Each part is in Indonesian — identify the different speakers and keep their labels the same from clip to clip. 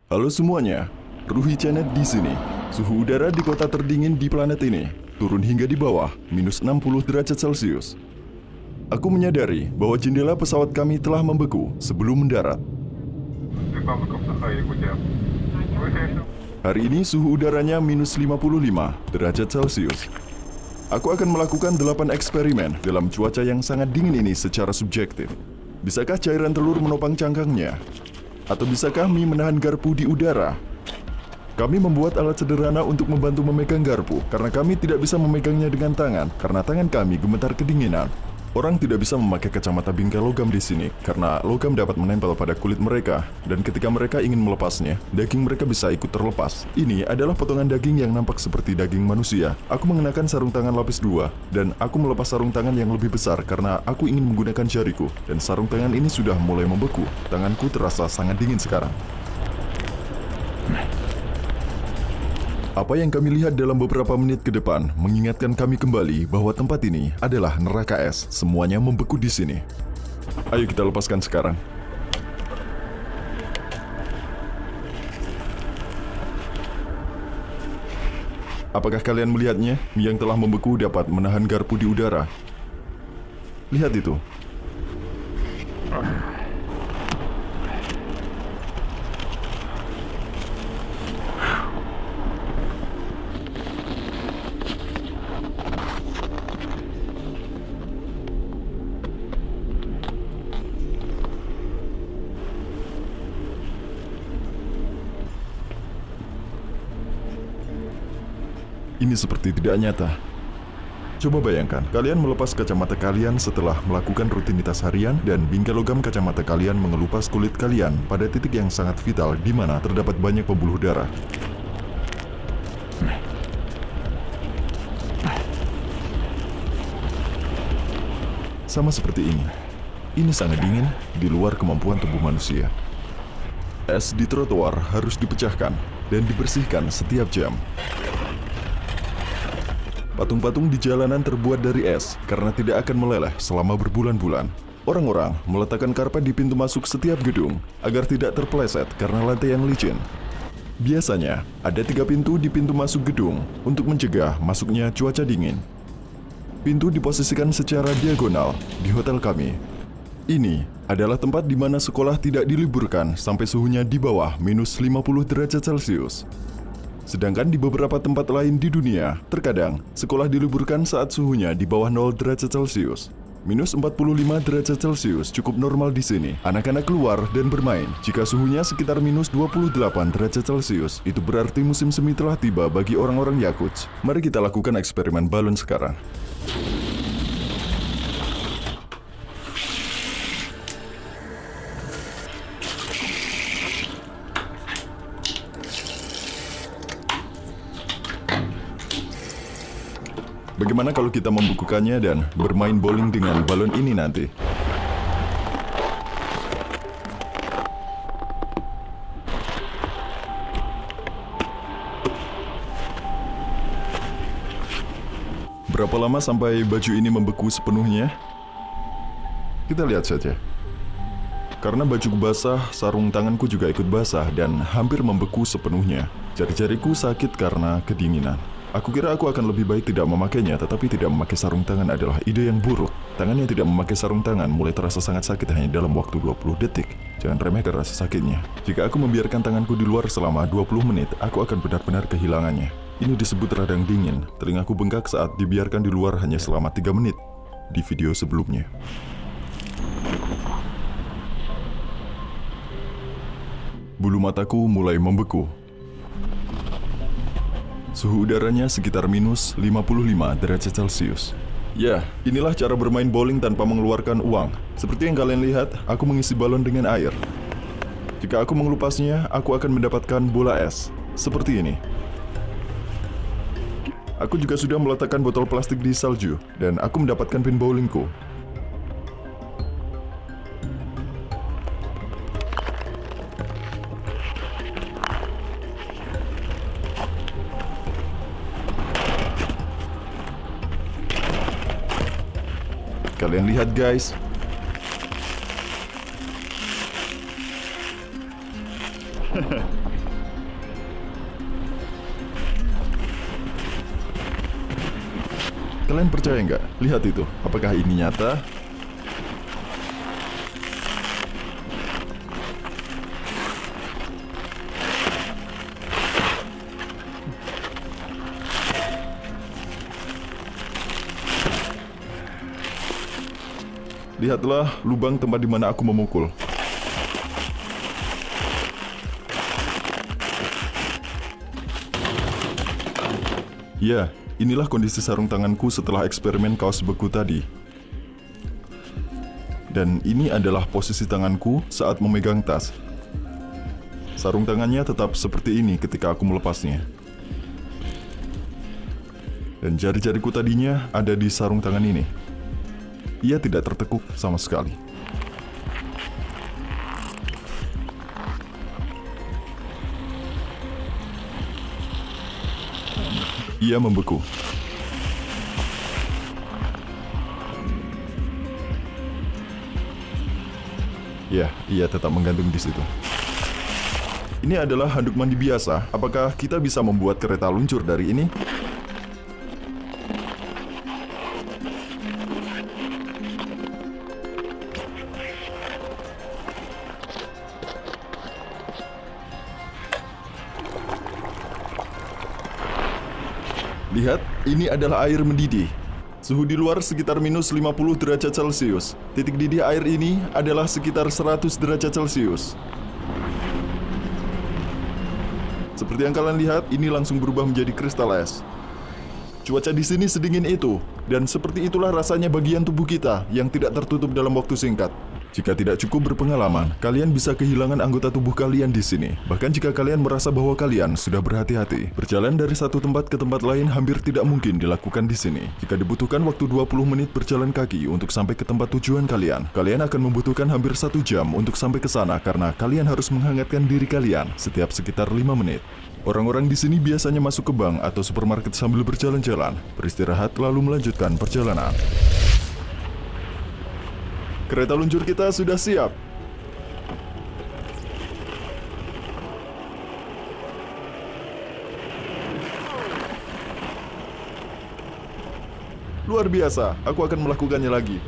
Speaker 1: Halo semuanya, Ruhi Janet di sini. Suhu udara di kota terdingin di planet ini turun hingga di bawah minus 60 derajat Celcius. Aku menyadari bahwa jendela pesawat kami telah membeku sebelum mendarat. Hari ini suhu udaranya minus 55 derajat Celcius. Aku akan melakukan 8 eksperimen dalam cuaca yang sangat dingin ini secara subjektif. Bisakah cairan telur menopang cangkangnya? Atau bisakah mie menahan garpu di udara? Kami membuat alat sederhana untuk membantu memegang garpu, karena kami tidak bisa memegangnya dengan tangan, karena tangan kami gemetar kedinginan. Orang tidak bisa memakai kacamata bingkai logam di sini, karena logam dapat menempel pada kulit mereka, dan ketika mereka ingin melepasnya, daging mereka bisa ikut terlepas. Ini adalah potongan daging yang nampak seperti daging manusia. Aku mengenakan sarung tangan lapis 2, dan aku melepas sarung tangan yang lebih besar karena aku ingin menggunakan jariku, dan sarung tangan ini sudah mulai membeku. Tanganku terasa sangat dingin sekarang. Apa yang kami lihat dalam beberapa menit ke depan mengingatkan kami kembali bahwa tempat ini adalah neraka es. Semuanya membeku di sini. Ayo kita lepaskan sekarang. Apakah kalian melihatnya? Mie yang telah membeku dapat menahan garpu di udara. Lihat itu. Ini seperti tidak nyata. Coba bayangkan, kalian melepas kacamata kalian setelah melakukan rutinitas harian dan bingkai logam kacamata kalian mengelupas kulit kalian pada titik yang sangat vital di mana terdapat banyak pembuluh darah. Sama seperti ini. Ini sangat dingin di luar kemampuan tubuh manusia. Es di trotoar harus dipecahkan dan dibersihkan setiap jam. Patung-patung di jalanan terbuat dari es karena tidak akan meleleh selama berbulan-bulan. Orang-orang meletakkan karpet di pintu masuk setiap gedung agar tidak terpeleset karena lantai yang licin. Biasanya, ada 3 pintu di pintu masuk gedung untuk mencegah masuknya cuaca dingin. Pintu diposisikan secara diagonal di hotel kami. Ini adalah tempat di mana sekolah tidak diliburkan sampai suhunya di bawah minus 50 derajat Celcius. Sedangkan di beberapa tempat lain di dunia, terkadang sekolah diliburkan saat suhunya di bawah 0 derajat Celcius. Minus 45 derajat Celcius cukup normal di sini. Anak-anak keluar dan bermain. Jika suhunya sekitar minus 28 derajat Celcius, itu berarti musim semi telah tiba bagi orang-orang Yakuts. Mari kita lakukan eksperimen balon sekarang. Bagaimana kalau kita membukukannya dan bermain bowling dengan balon ini nanti? Berapa lama sampai baju ini membeku sepenuhnya? Kita lihat saja. Karena bajuku basah, sarung tanganku juga ikut basah dan hampir membeku sepenuhnya. Jari-jariku sakit karena kedinginan. Aku kira aku akan lebih baik tidak memakainya, tetapi tidak memakai sarung tangan adalah ide yang buruk. Tangan yang tidak memakai sarung tangan mulai terasa sangat sakit hanya dalam waktu 20 detik. Jangan remehkan rasa sakitnya. Jika aku membiarkan tanganku di luar selama 20 menit, aku akan benar-benar kehilangannya. Ini disebut radang dingin. Telingaku bengkak saat dibiarkan di luar hanya selama 3 menit di video sebelumnya. Bulu mataku mulai membeku. Suhu udaranya sekitar minus 55 derajat Celcius. Ya, inilah cara bermain bowling tanpa mengeluarkan uang. Seperti yang kalian lihat, aku mengisi balon dengan air. Jika aku mengelupasnya, aku akan mendapatkan bola es. Seperti ini. Aku juga sudah meletakkan botol plastik di salju, dan aku mendapatkan pin bowlingku. Kalian lihat guys. Kalian percaya nggak? Lihat itu, apakah ini nyata? Lihatlah lubang tempat di mana aku memukul. Ya, inilah kondisi sarung tanganku setelah eksperimen kaos beku tadi. Dan ini adalah posisi tanganku saat memegang tas. Sarung tangannya tetap seperti ini ketika aku melepasnya. Dan jari-jariku tadinya ada di sarung tangan ini. Ia tidak tertekuk sama sekali. Ia membeku. Ya, ia tetap menggantung di situ. Ini adalah handuk mandi biasa. Apakah kita bisa membuat kereta luncur dari ini? Lihat, ini adalah air mendidih. Suhu di luar sekitar minus 50 derajat Celcius. Titik didih air ini adalah sekitar 100 derajat Celcius. Seperti yang kalian lihat, ini langsung berubah menjadi kristal es. Cuaca di sini sedingin itu, dan seperti itulah rasanya bagian tubuh kita yang tidak tertutup dalam waktu singkat. Jika tidak cukup berpengalaman, kalian bisa kehilangan anggota tubuh kalian di sini. Bahkan jika kalian merasa bahwa kalian sudah berhati-hati, berjalan dari satu tempat ke tempat lain hampir tidak mungkin dilakukan di sini. Jika dibutuhkan waktu 20 menit berjalan kaki untuk sampai ke tempat tujuan kalian, kalian akan membutuhkan hampir 1 jam untuk sampai ke sana karena kalian harus menghangatkan diri kalian setiap sekitar 5 menit. Orang-orang di sini biasanya masuk ke bank atau supermarket sambil berjalan-jalan, beristirahat lalu melanjutkan perjalanan. Kereta luncur kita sudah siap. Luar biasa, aku akan melakukannya lagi.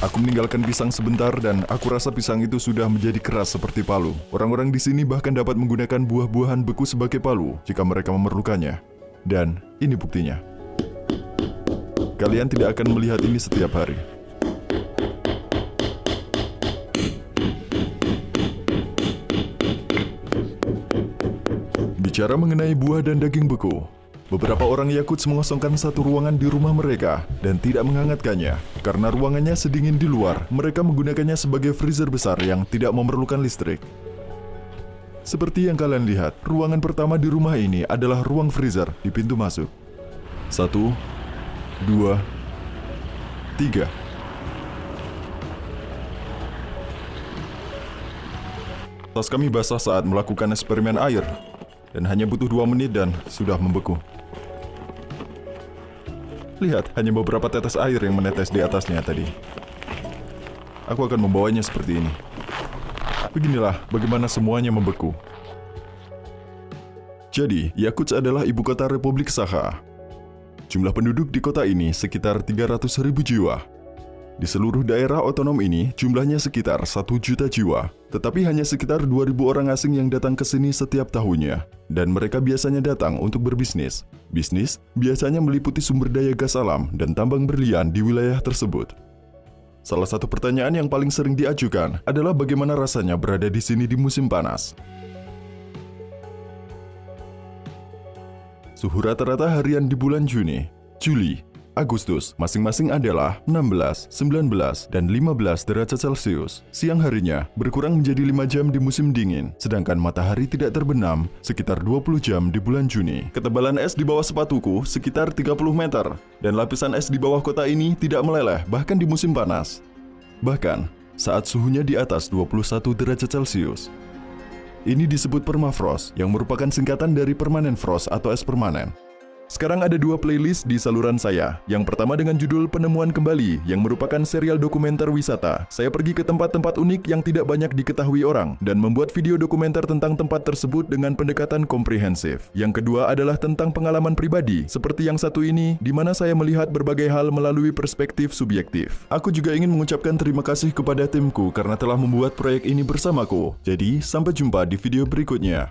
Speaker 1: Aku meninggalkan pisang sebentar dan aku rasa pisang itu sudah menjadi keras seperti palu. Orang-orang di sini bahkan dapat menggunakan buah-buahan beku sebagai palu jika mereka memerlukannya. Dan ini buktinya. Kalian tidak akan melihat ini setiap hari. Bicara mengenai buah dan daging beku, beberapa orang Yakuts mengosongkan satu ruangan di rumah mereka dan tidak menghangatkannya. Karena ruangannya sedingin di luar, mereka menggunakannya sebagai freezer besar yang tidak memerlukan listrik. Seperti yang kalian lihat, ruangan pertama di rumah ini adalah ruang freezer di pintu masuk. 1, 2, 3. Tas kami basah saat melakukan eksperimen air, dan hanya butuh 2 menit dan sudah membeku. Lihat, hanya beberapa tetes air yang menetes di atasnya tadi. Aku akan membawanya seperti ini. Beginilah bagaimana semuanya membeku. Jadi, Yakuts adalah ibu kota Republik Sakha. Jumlah penduduk di kota ini sekitar 300.000 jiwa. Di seluruh daerah otonom ini, jumlahnya sekitar 1 juta jiwa. Tetapi hanya sekitar 2.000 orang asing yang datang ke sini setiap tahunnya. Dan mereka biasanya datang untuk berbisnis. Bisnis biasanya meliputi sumber daya gas alam dan tambang berlian di wilayah tersebut. Salah satu pertanyaan yang paling sering diajukan adalah bagaimana rasanya berada di sini di musim panas. Suhu rata-rata harian di bulan Juni, Juli, Agustus masing-masing adalah 16, 19, dan 15 derajat Celcius. Siang harinya berkurang menjadi 5 jam di musim dingin, sedangkan matahari tidak terbenam sekitar 20 jam di bulan Juni. Ketebalan es di bawah sepatuku sekitar 30 meter, dan lapisan es di bawah kota ini tidak meleleh bahkan di musim panas. Bahkan saat suhunya di atas 21 derajat Celcius. Ini disebut permafrost, yang merupakan singkatan dari permanent frost atau es permanen. Sekarang ada 2 playlist di saluran saya. Yang pertama dengan judul Penemuan Kembali, yang merupakan serial dokumenter wisata. Saya pergi ke tempat-tempat unik yang tidak banyak diketahui orang, dan membuat video dokumenter tentang tempat tersebut dengan pendekatan komprehensif. Yang kedua adalah tentang pengalaman pribadi, seperti yang satu ini, di mana saya melihat berbagai hal melalui perspektif subjektif. Aku juga ingin mengucapkan terima kasih kepada timku karena telah membuat proyek ini bersamaku. Jadi, sampai jumpa di video berikutnya.